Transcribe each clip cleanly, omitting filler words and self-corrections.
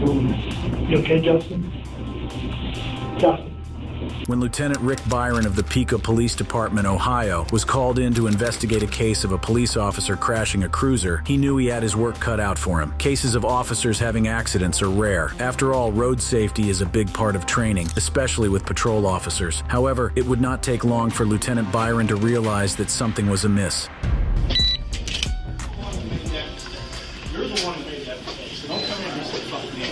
You okay, Justin? Justin. When Lieutenant Rick Byron of the Pico Police Department, Ohio, was called in to investigate a case of a police officer crashing a cruiser, he knew he had his work cut out for him. Cases of officers having accidents are rare. After all, road safety is a big part of training, especially with patrol officers. However, it would not take long for Lieutenant Byron to realize that something was amiss. You're the one that made that mistake, so don't come in and say fuck me.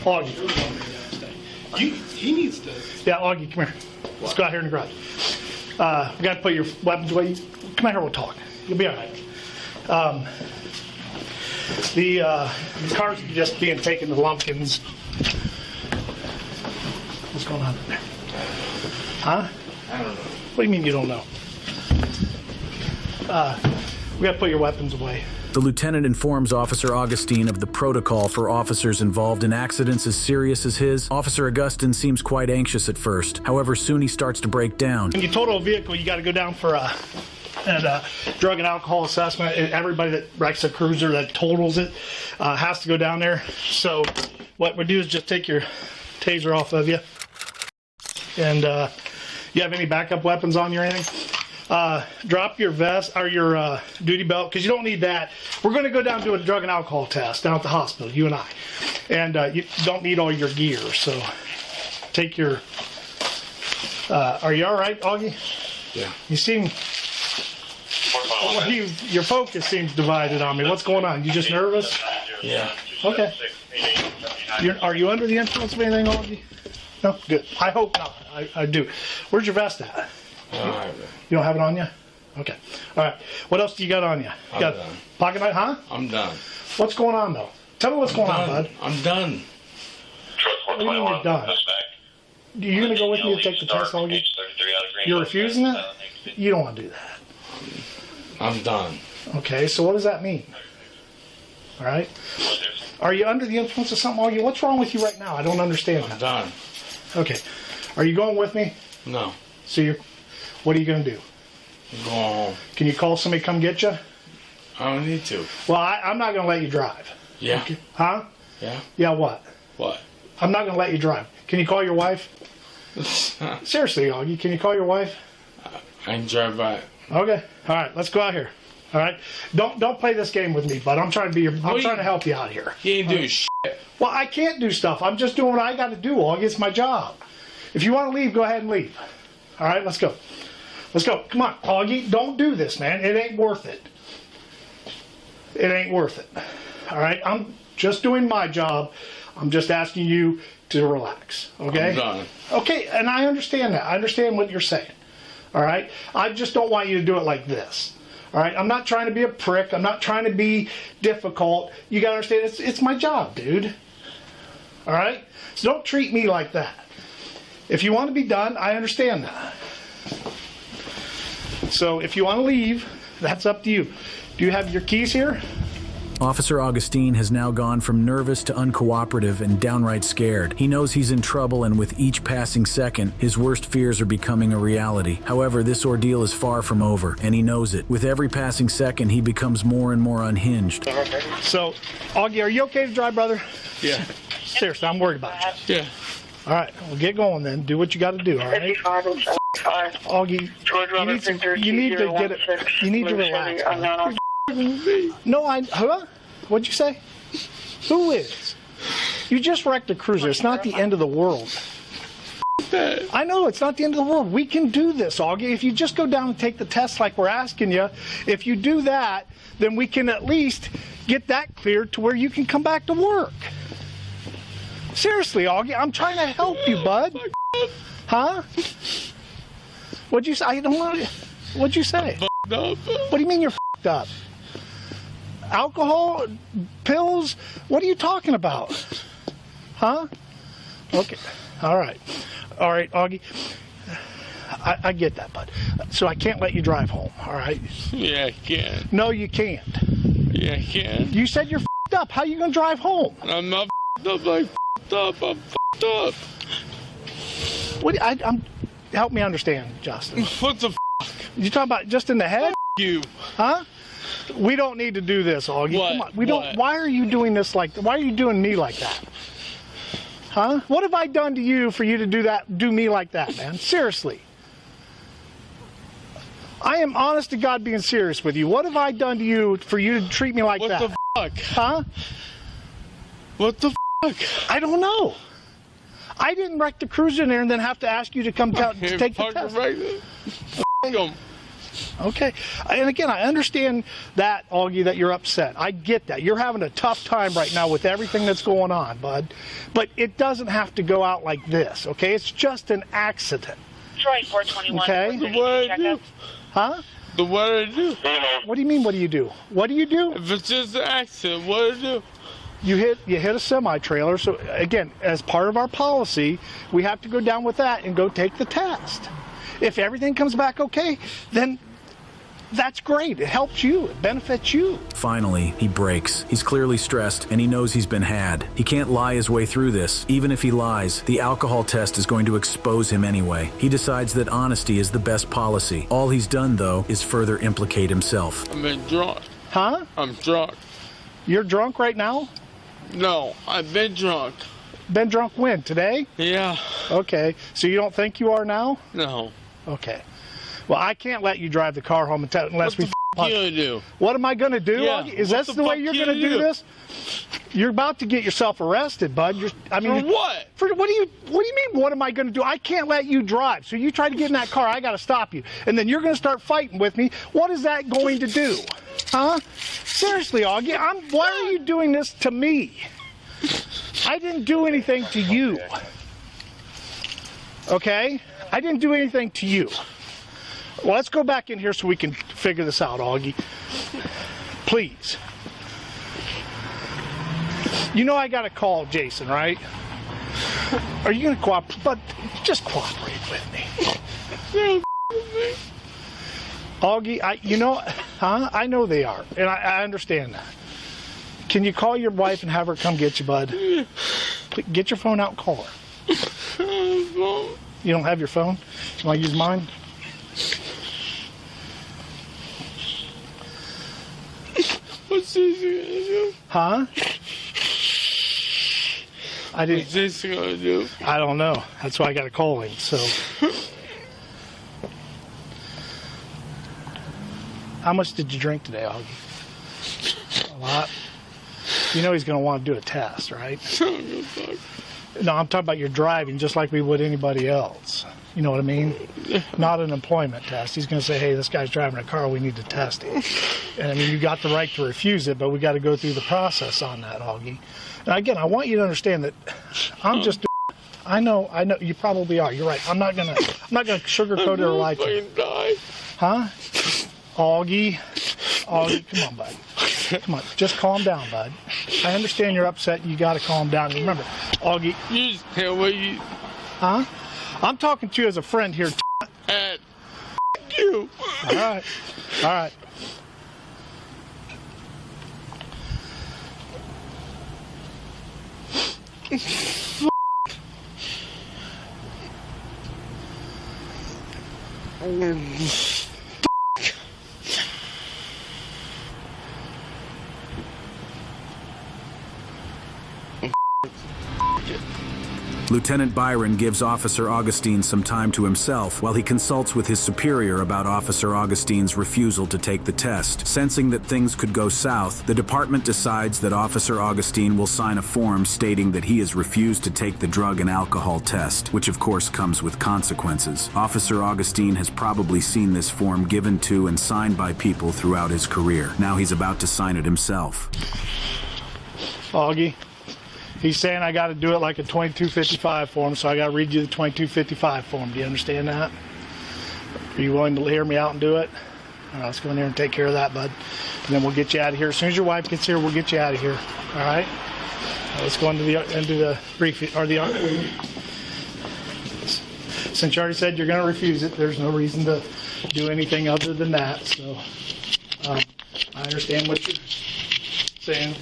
Augie. You're the one that made that mistake. He needs to... Yeah, Augie, come here. Let's go out here in the garage. We got to put your weapons away. Come out here, we'll talk. You'll be all right. The car's just being taken to Lumpkins. What's going on in there? Huh? I don't know. What do you mean you don't know? We got to put your weapons away. The lieutenant informs Officer Augustine of the protocol for officers involved in accidents as serious as his. Officer Augustine seems quite anxious at first. However, soon he starts to break down. When you total a vehicle, you got to go down for a drug and alcohol assessment. Everybody that wrecks a cruiser that totals it has to go down there. So what we do is just take your taser off of you. And you have any backup weapons on you or anything? Drop your vest or your duty belt, because you don't need that. We're going to go down and do a drug and alcohol test down at the hospital, you and I. And you don't need all your gear, so take your... are you all right, Augie? Yeah. You seem... your focus seems divided on me. What's going on? You just nervous? Yeah. Okay. Are you under the influence of anything, Augie? No? Good. I hope not. I do. Where's your vest at? You don't have it on you? Okay. All right. What else do you got on you? You got done. Pocket knife, huh? I'm done. What's going on, though? Tell me what's going on, bud. I'm done. What do you mean you're done? Are you going to go with me to take the test, Augie? You're refusing it? You don't want to do that. I'm done. Okay, so what does that mean? All right? Are you under the influence of something, Augie? What's wrong with you right now? I don't understand I'm that. done. Okay. Are you going with me? No. So what are you going to do? I'm going home. Can you call somebody to come get you? I don't need to. Well, I'm not going to let you drive. Yeah. Okay. Huh? Yeah? Yeah, what? What? I'm not going to let you drive. Can you call your wife? Seriously, Augie, can you call your wife? I can drive by. Okay. All right, let's go out here. All right? Don't play this game with me, bud. I'm trying to help you out here. He ain't doing shit. Well, I can't do stuff. I'm just doing what I got to do, Augie. It's my job. If you want to leave, go ahead and leave. All right, let's go. Let's go. Come on, Augie. Don't do this, man. It ain't worth it. It ain't worth it. All right? I'm just doing my job. I'm just asking you to relax. Okay? I'm done. Okay, and I understand that. I understand what you're saying. All right? I just don't want you to do it like this. All right? I'm not trying to be a prick. I'm not trying to be difficult. You got to understand, it's my job, dude. All right? So don't treat me like that. If you want to be done, I understand that. So if you want to leave, that's up to you. Do you have your keys here? Officer Augustine has now gone from nervous to uncooperative and downright scared. He knows he's in trouble, and with each passing second, his worst fears are becoming a reality. However, this ordeal is far from over, and he knows it. With every passing second, he becomes more and more unhinged. So, Augie, are you okay to drive, brother? Yeah. Seriously, I'm worried about you. Yeah. All right, well, get going then. Do what you got to do, all right? Augie, you need to get it. You need to relax. No, huh? What'd you say? Who is? You just wrecked a cruiser. It's not the end of the world. I know, it's not the end of the world. We can do this, Augie. If you just go down and take the test like we're asking you, if you do that, then we can at least get that cleared to where you can come back to work. Seriously, Augie, I'm trying to help you, bud. Huh? What'd you say? I don't know. What'd you say? What do you mean you're f***ed up? Alcohol? Pills? What are you talking about? Huh? Okay. All right. All right, Augie. I get that, bud. So I can't let you drive home, all right? Yeah, I can. No, you can't. Yeah, I can. You said you're f***ed up. How are you going to drive home? I'm not f***ed up. I'm f***ed up. I'm f***ed up. What? Help me understand, Justin. What the f***? You talking about just in the head? You. Huh? We don't need to do this, Augie. What? Come on. We don't. Why are you doing this like? Why are you doing me like that? Huh? What have I done to you for you to do me like that, man? Seriously. I am honest to God being serious with you. What have I done to you for you to treat me like that? What the fuck? Huh? What the fuck? I don't know. I didn't wreck the cruiser in there and then have to ask you to come to take the test. Okay. And again, I understand that, Augie, that you're upset. I get that. You're having a tough time right now with everything that's going on, bud. But it doesn't have to go out like this, okay? It's just an accident. Troy 421. Okay. What I do? Huh? What I do? What do you mean, what do you do? What do you do? If it's just an accident, what I do? You hit a semi-trailer. So again, as part of our policy, we have to go down with that and go take the test. If everything comes back okay, then that's great. It helps you. It benefits you. Finally, he breaks. He's clearly stressed, and he knows he's been had. He can't lie his way through this. Even if he lies, the alcohol test is going to expose him anyway. He decides that honesty is the best policy. All he's done, though, is further implicate himself. I've been drunk. Huh? I'm drunk. You're drunk right now? No, I've been drunk. Been drunk when? Today? Yeah. Okay. So you don't think you are now? No. Okay. Well, I can't let you drive the car home unless we. What you gonna do? What am I gonna do? Yeah. Is What that the the way fuck you're you gonna do do? this? You're about to get yourself arrested, bud. For what? What do you mean? What am I gonna do? I can't let you drive. So you try to get in that car, I gotta stop you, and then you're gonna start fighting with me. What is that going to do? Huh? Seriously, Augie, why are you doing this to me? I didn't do anything to you. Okay? I didn't do anything to you. Well, let's go back in here so we can figure this out, Augie. Please. You know I got to call Jason, right? Are you going to cooperate? But just cooperate with me. Augie, I know they are, and I understand that. Can you call your wife and have her come get you, bud? Please, get your phone out and call her. You don't have your phone? You want to use mine? What's this gonna do? Huh? What's this gonna do? I don't know. That's why I got to call him. So, how much did you drink today, Augie? A lot. You know he's going to want to do a test, right? No, I'm talking about your driving, just like we would anybody else. You know what I mean? Not an employment test. He's going to say, hey, this guy's driving a car, we need to test him. And I mean, you got the right to refuse it, but we got to go through the process on that, Augie. And again, I want you to understand that I'm just. I know, you probably are. You're right. I'm not gonna sugarcoat it or lie to you. Huh? Augie, come on, bud. Come on, just calm down, bud. I understand you're upset. You got to calm down. Remember, Augie. You just can't wait. Huh? I'm talking to you as a friend here. And you. All right. All right. Lieutenant Byron gives Officer Augustine some time to himself while he consults with his superior about Officer Augustine's refusal to take the test. Sensing that things could go south, the department decides that Officer Augustine will sign a form stating that he has refused to take the drug and alcohol test, which of course comes with consequences. Officer Augustine has probably seen this form given to and signed by people throughout his career. Now he's about to sign it himself. Augie. He's saying I got to do it like a 2255 form, so I got to read you the 2255 form. Do you understand that? Are you willing to hear me out and do it? All right, let's go in there and take care of that, bud. And then we'll get you out of here. As soon as your wife gets here, we'll get you out of here. All right? Let's go into the brief or the. Since you already said you're going to refuse it, there's no reason to do anything other than that. So I understand what you're saying.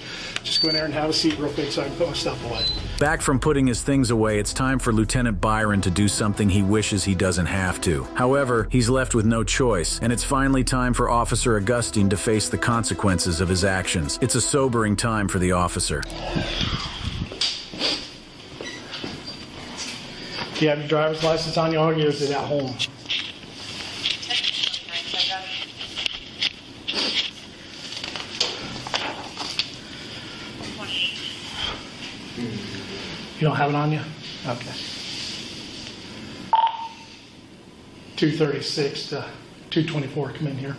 Just go in there and have a seat real quick so I can put my stuff away. Back from putting his things away, it's time for Lieutenant Byron to do something he wishes he doesn't have to. However, he's left with no choice, and it's finally time for Officer Augustine to face the consequences of his actions. It's a sobering time for the officer. Do you have your driver's license on you, or is it at home? You don't have it on you? Okay. 236 to 224, come in here.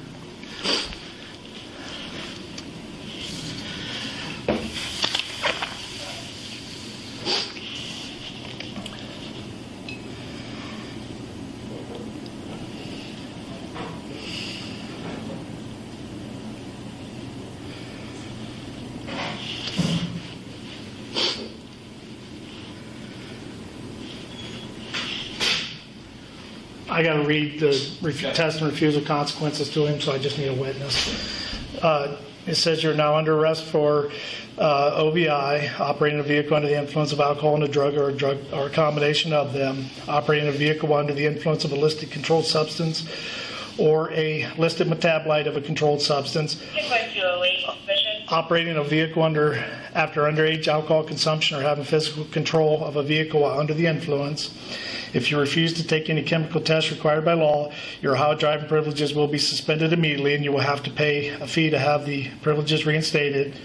I got to read the test and refusal consequences to him, so I just need a witness. It says you're now under arrest for OVI, operating a vehicle under the influence of alcohol and a drug or a combination of them, operating a vehicle under the influence of a listed controlled substance or a listed metabolite of a controlled substance, operating a vehicle after underage alcohol consumption or having physical control of a vehicle while under the influence. If you refuse to take any chemical tests required by law, your Ohio driving privileges will be suspended immediately and you will have to pay a fee to have the privileges reinstated.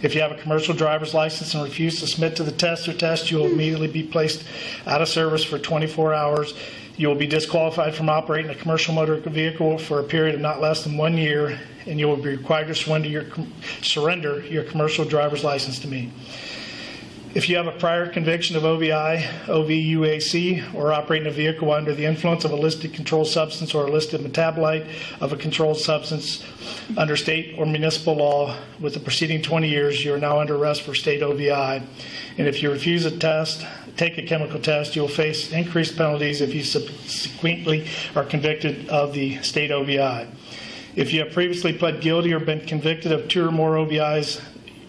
If you have a commercial driver's license and refuse to submit to the test or test, you will immediately be placed out of service for 24 hours. You will be disqualified from operating a commercial motor vehicle for a period of not less than 1 year, and you will be required to surrender your commercial driver's license to me. If you have a prior conviction of OVI, OVUAC, or operating a vehicle under the influence of a listed controlled substance or a listed metabolite of a controlled substance under state or municipal law with the preceding 20 years, you are now under arrest for state OVI. And if you refuse a test, take a chemical test, you will face increased penalties if you subsequently are convicted of the state OVI. If you have previously pled guilty or been convicted of 2 or more OVIs,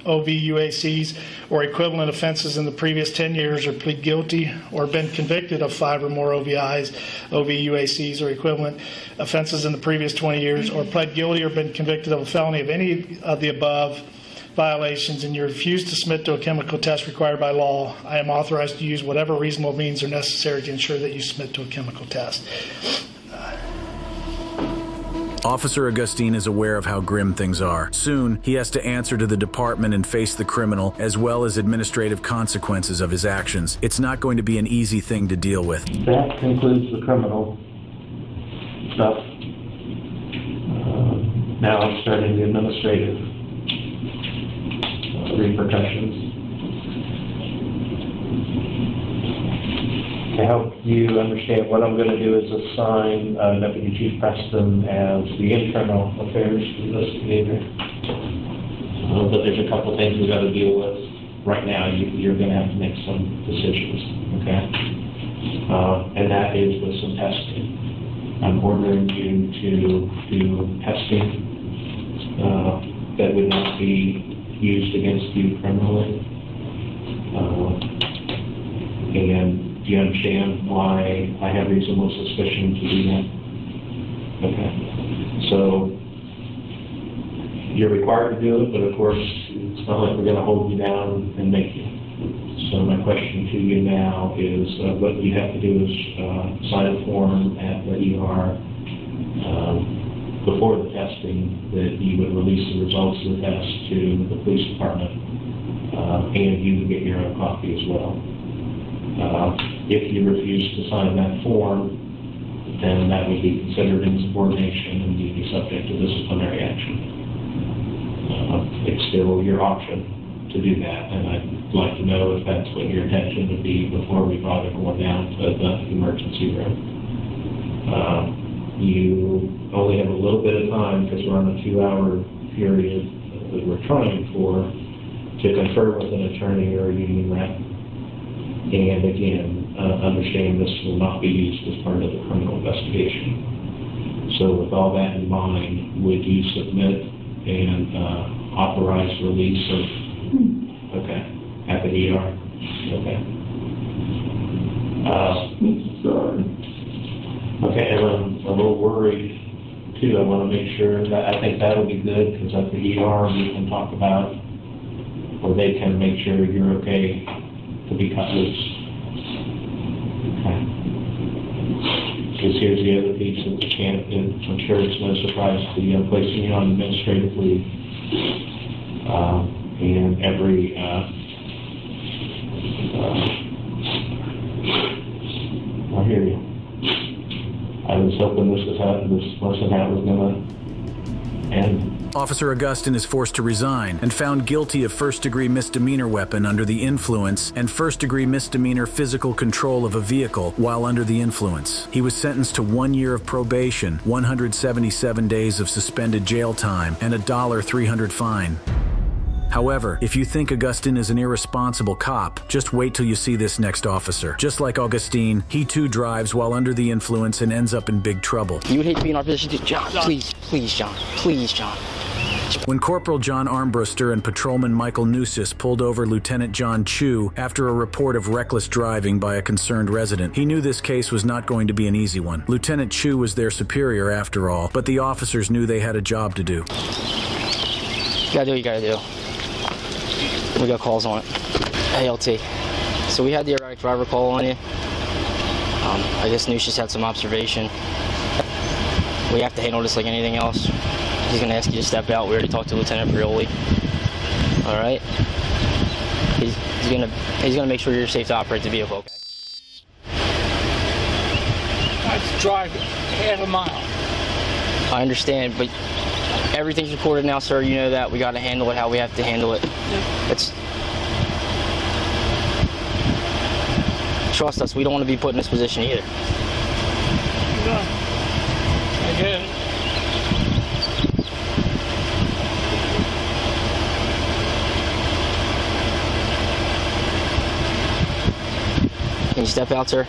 OVUACs, or equivalent offenses in the previous 10 years, or plead guilty or been convicted of 5 or more OVIs, OVUACs, or equivalent offenses in the previous 20 years, or pled guilty or been convicted of a felony of any of the above violations, and you refuse to submit to a chemical test required by law, I am authorized to use whatever reasonable means are necessary to ensure that you submit to a chemical test. Officer Augustine is aware of how grim things are. Soon, he has to answer to the department and face the criminal, as well as administrative consequences of his actions. It's not going to be an easy thing to deal with. That concludes the criminal stuff. Now I'm starting the administrative repercussions. To help you understand, what I'm going to do is assign Deputy Chief Preston as the internal affairs investigator. But there's a couple things we've got to deal with right now. You're going to have to make some decisions, okay? And that is with some testing. I'm ordering you to do testing that would not be used against you criminally. And do you understand why I have reasonable suspicion to do that? Okay. So you're required to do it, but of course, it's not like we're going to hold you down and make you. So my question to you now is what you have to do is sign a form at the ER before the testing that you would release the results of the test to the police department, and you would get your own copy as well. If you refuse to sign that form, then that would be considered insubordination and you'd be subject to disciplinary action. It's still your option to do that, and I'd like to know if that's what your intention would be before we brought everyone down to the emergency room. You only have a little bit of time, because we're on a 2-hour period that we're trying for, to confer with an attorney or a union rep. And again, understand this will not be used as part of the criminal investigation. So with all that in mind, would you submit and authorize release of, okay, at the ER? Okay. Okay, and I'm a little worried too. I want to make sure that, I think that'll be good, because at the ER we can talk about, or they can make sure you're okay to be cut loose. Okay. Because here's the other piece that we can't do. I'm sure it's no surprise to you. I'm placing you on administrative leave. And every, I hear you. I was hoping this wasn't how it was gonna end. Officer Augustin is forced to resign and found guilty of first-degree misdemeanor weapon under the influence and first-degree misdemeanor physical control of a vehicle while under the influence. He was sentenced to 1 year of probation, 177 days of suspended jail time, and a $300 fine. However, if you think Augustin is an irresponsible cop, just wait till you see this next officer. Just like Augustine, he too drives while under the influence and ends up in big trouble. You would hate to be in our position too. John, please, John. Please, John. When Corporal John Armbruster and Patrolman Michael Newsis pulled over Lieutenant John Chu after a report of reckless driving by a concerned resident, he knew this case was not going to be an easy one. Lieutenant Chu was their superior after all, but the officers knew they had a job to do. You gotta do what you gotta do. We got calls on it. Hey, LT. So we had the erratic driver call on you. I guess Newsis had some observation. We have to handle this like anything else. He's gonna ask you to step out. We already talked to Lieutenant Prioli. All right. He's gonna make sure you're safe to operate the vehicle. Okay. I have to drive half a mile. I understand, but everything's recorded now, sir. You know that. We got to handle it how we have to handle it. It's trust us. We don't want to be put in this position either. No. I get it. Can you step out, sir?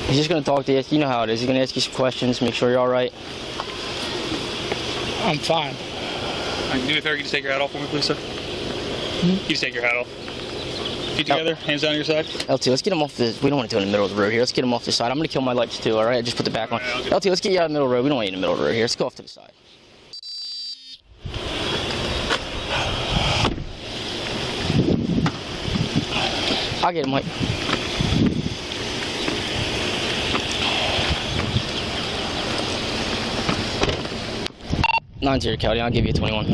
He's just going to talk to you. You know how it is. He's going to ask you some questions, make sure you're all right. I'm fine. Do me a favor, you just take your hat off for me, please, sir? You just take your hat off. Feet together, hands down your side. LT, let's get him off the... We don't want to do it in the middle of the road here. Let's get him off the side. I'm going to kill my lights too, all right? Just put the back on. Right, LT, let's get you out of the middle of the road. We don't want you in the middle of the road here. Let's go off to the side. I'll get him, Mike. Nine's here, Cody. I'll give you a 21.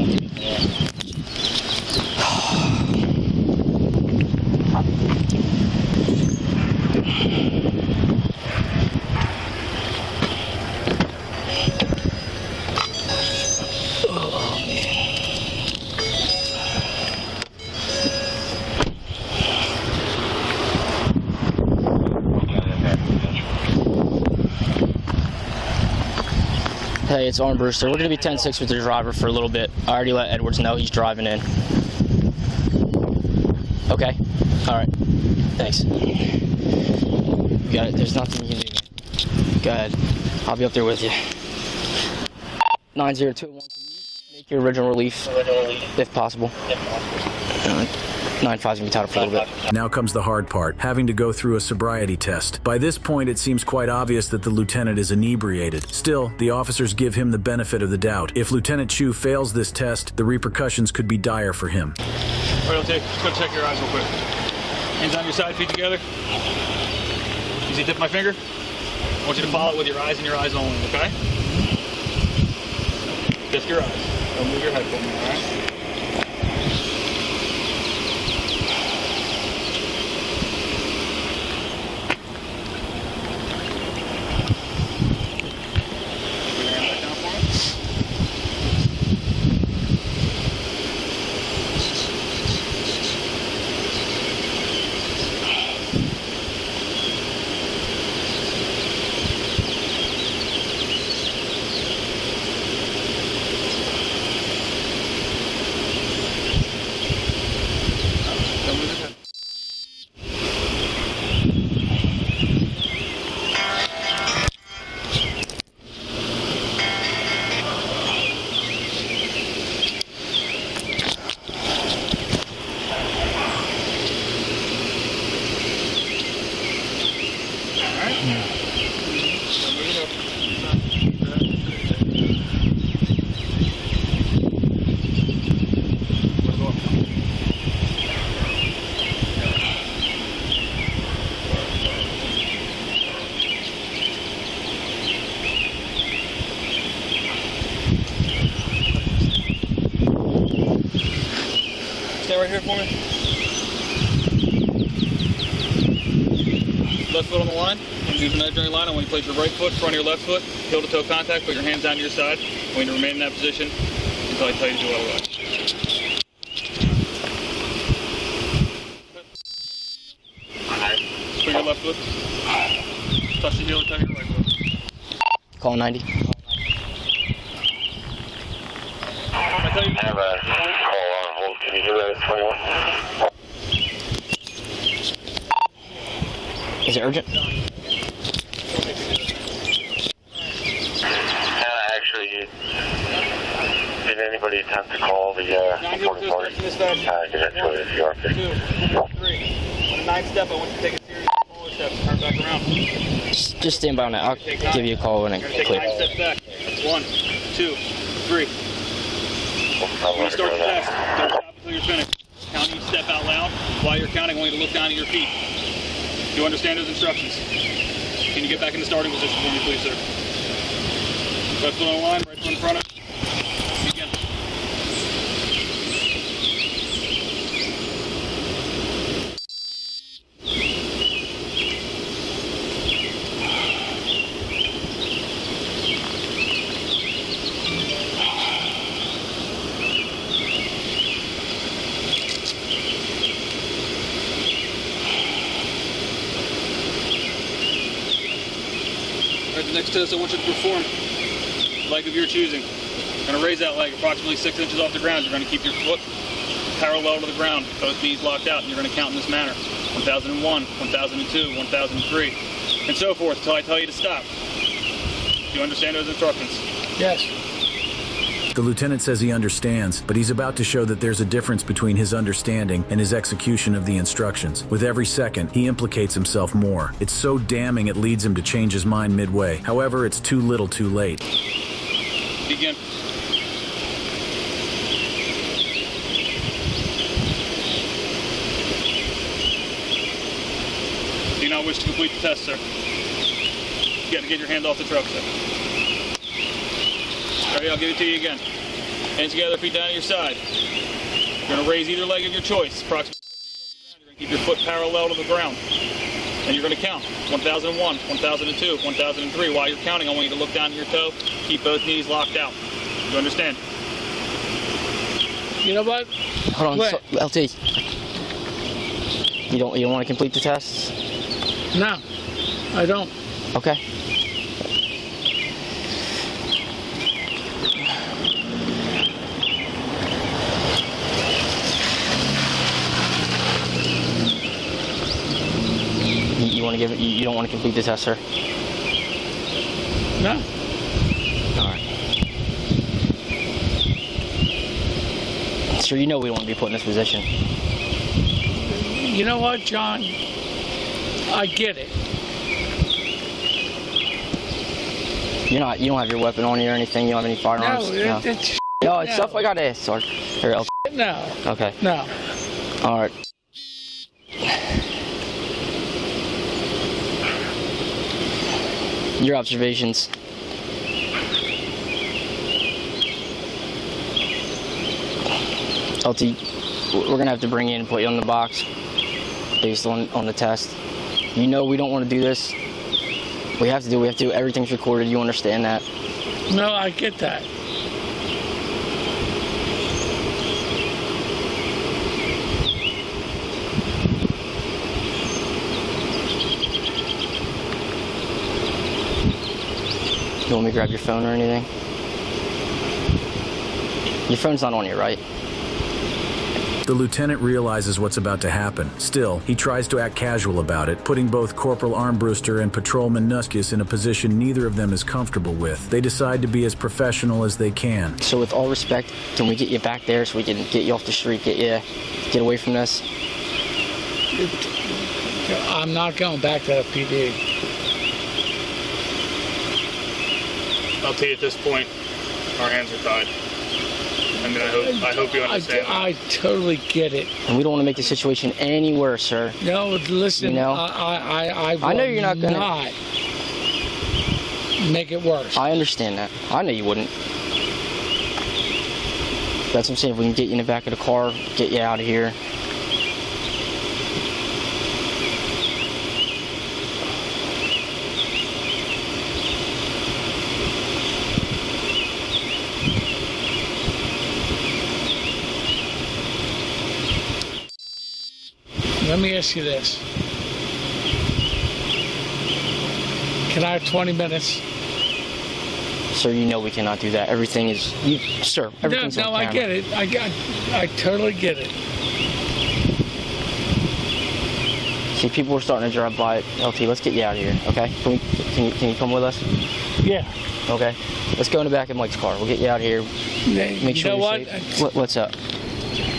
Hey, it's Armbruster. We're going to be 10-6 with the driver for a little bit. I already let Edwards know he's driving in. Okay? All right. Thanks. You got it. There's nothing you can do. Go ahead. I'll be up there with you. 9021. Can you make your original relief, if possible? 95's going to be tied up for a little bit. Now comes the hard part, having to go through a sobriety test. By this point, it seems quite obvious that the lieutenant is inebriated. Still, the officers give him the benefit of the doubt. If Lieutenant Chu fails this test, the repercussions could be dire for him. All right, LT, just go check your eyes real quick. Hands on your side, feet together. You see the tip of my finger? I want you to follow it with your eyes and your eyes only, okay? Just your eyes. Don't move your head for me, all right? right here for me. Left foot on the line. Use an imaginary line. I want you to place your right foot in front of your left foot. Heel to toe contact. Put your hands down to your side. I want you to remain in that position until I tell you to do otherwise. Put your left foot. Touch the heel and touch your right foot. Call 90. I have a call on hold. Can you hear that? It's 21. Is it urgent? Actually, did anybody attempt to call the reporting party? Because that's what it is. You are 2, 3. On a 9 step, I want you to take a series of smaller steps. Turn back around. Just stand by on that. I'll give you a call when it Take clears. 9 steps back. 1, 2, 3. When you start the test, don't stop until you're finished. Count each step out loud. While you're counting, I want you to look down at your feet. Do you understand those instructions? Can you get back in the starting position for me, please, sir? Left foot on the line, right foot in front of it. Begin. All right, the next test I want you to perform. Leg of your choosing. You're going to raise that leg approximately 6 inches off the ground. You're going to keep your foot parallel to the ground, both knees locked out, and you're going to count in this manner. 1001, 1002, 1003, and so forth until I tell you to stop. Do you understand those instructions? Yes. The lieutenant says he understands, but he's about to show that there's a difference between his understanding and his execution of the instructions. With every second, he implicates himself more. It's so damning it leads him to change his mind midway. However, it's too little too late. Begin. Do you not wish to complete the test, sir? You got to get your hand off the truck, sir. Ready? I'll give it to you again. Hands together, feet down at your side. You're going to raise either leg of your choice. Approximately 6 inches off the ground. You're going to keep your foot parallel to the ground. And you're going to count. 1001, 1002, 1003. While you're counting, I want you to look down at your toe. Keep both knees locked out. You understand? You know what? Hold on, Wait. so, LT. You don't want to complete the tests? No, I don't. Okay. You want to give it? You don't want to complete the test, sir? No. All right. Sir, you know we don't want to be put in this position. You know what, John? I get it. You don't have your weapon on you or anything. You don't have any firearms. No, it's No, it's no. stuff I got to ask, sir. Here, LT. No. Okay. No. All right. Your observations. LT, we're gonna have to bring you in and put you on the box based on the test. You know we don't want to do this. We have to do. Everything's recorded. You understand that? No, I get that. You want me to grab your phone or anything? Your phone's not on you, right? The lieutenant realizes what's about to happen. Still, he tries to act casual about it, putting both Corporal Armbruster and Patrolman Nuskis in a position neither of them is comfortable with. They decide to be as professional as they can. So with all respect, can we get you back there so we can get you off the street, get away from this? I'm not going back to the PD. I'll tell you at this point, our hands are tied. I mean, I hope you understand. I totally get it. And we don't want to make the situation any worse, sir. No, listen, You know? I I know you're not gonna- not make it worse. I understand that. I know you wouldn't. That's what I'm saying. If we can get you in the back of the car, get you out of here. Let me ask you this. Can I have 20 minutes? Sir, you know we cannot do that. Everything is, sir, everything's on No, I camera. get it. I totally get it. See, people are starting to drive by. LT, let's get you out of here, okay? Can you come with us? Yeah. Okay. Let's go in the back of Mike's car. We'll get you out of here. Make sure you know what? you're safe. What's up?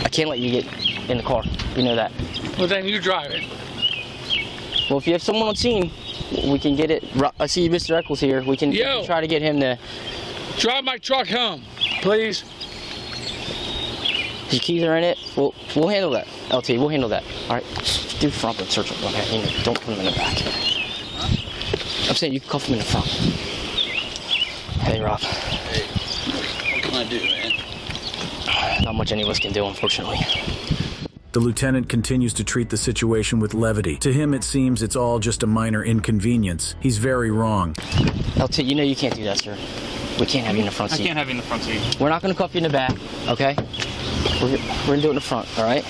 I can't let you get in the car. You know that. Well, then you drive it. Well, if you have someone on scene, we can get it. I see Mr. Eccles here. We can try to get him to. Drive my truck home, please. His keys are in it. We'll handle that. LT, we'll handle that. All right. Do front and search him. Okay. Don't put him in the back. I'm saying you can cuff him in the front. Hey, Rob. Hey, what can I do, man? Not much any of us can do, unfortunately. The lieutenant continues to treat the situation with levity. To him, it seems it's all just a minor inconvenience. He's very wrong. LT, you know you can't do that, sir. We can't have you in the front seat. I can't have you in the front seat. We're not going to cuff you in the back, okay? We're going to do it in the front, all right?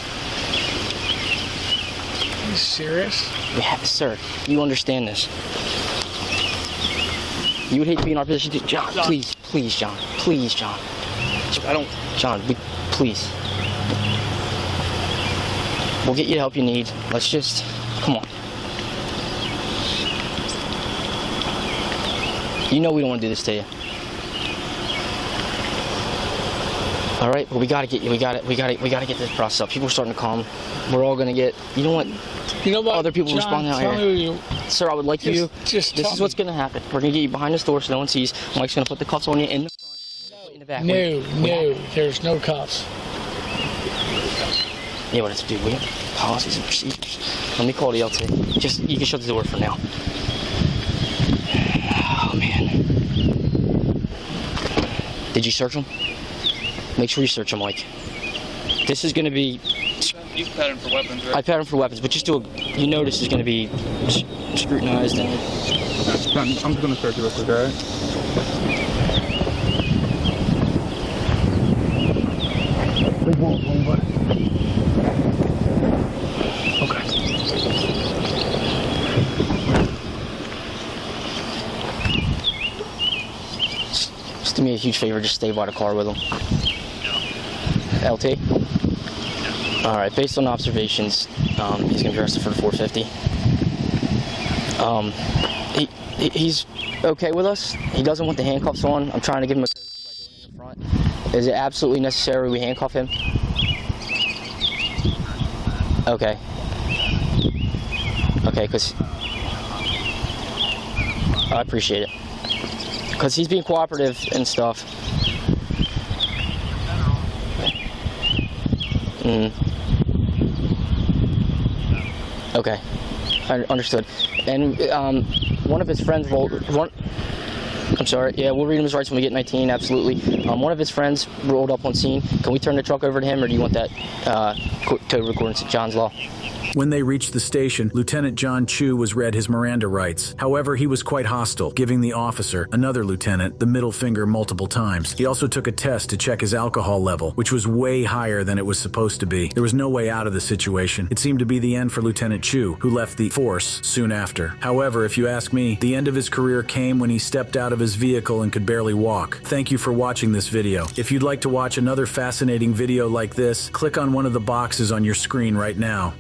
Are you serious? Sir, you understand this. You would hate to be in our position too. John, please, John. Please, John. John, please. We'll get you the help you need. Let's just, come on. You know we don't want to do this to you. All right, but we gotta get you. We gotta get this process up. People are starting to calm. We're all gonna get. You know what? Other people John, responding out tell here. me you. Sir, I would like you. This is what's gonna happen. We're gonna get you behind this door so no one sees. Mike's gonna put the cuffs on you in the front, and in the back. No, there's no cuffs. Yeah, what it's do. We have policies and procedures. Let me call the LT. You can shut the door for now. Oh man. Did you search him? Make sure you search him, Mike. This is gonna be. You've patterned for weapons, right? I patterned for weapons, but just do a. You know this is gonna be scrutinized and. I'm just gonna search you real quick, alright? Okay. Just do me a huge favor, just stay by the car with him. LT? All right, based on observations, he's gonna be arrested for the 450. He's okay with us. He doesn't want the handcuffs on. I'm trying to give him a courtesy by doing it in the front. Is it absolutely necessary we handcuff him? Okay. Okay, because I appreciate it. Because he's being cooperative and stuff. Okay, I understood. And one of his friends I'm sorry. Yeah, we'll read him his rights when we get 19. Absolutely. One of his friends rolled up on scene. Can we turn the truck over to him, or do you want that towed according to John's law? When they reached the station, Lieutenant John Chu was read his Miranda rights. However, he was quite hostile, giving the officer, another lieutenant, the middle finger multiple times. He also took a test to check his alcohol level, which was way higher than it was supposed to be. There was no way out of the situation. It seemed to be the end for Lieutenant Chu, who left the force soon after. However, if you ask me, the end of his career came when he stepped out of his vehicle and could barely walk. Thank you for watching this video. If you'd like to watch another fascinating video like this, click on one of the boxes on your screen right now.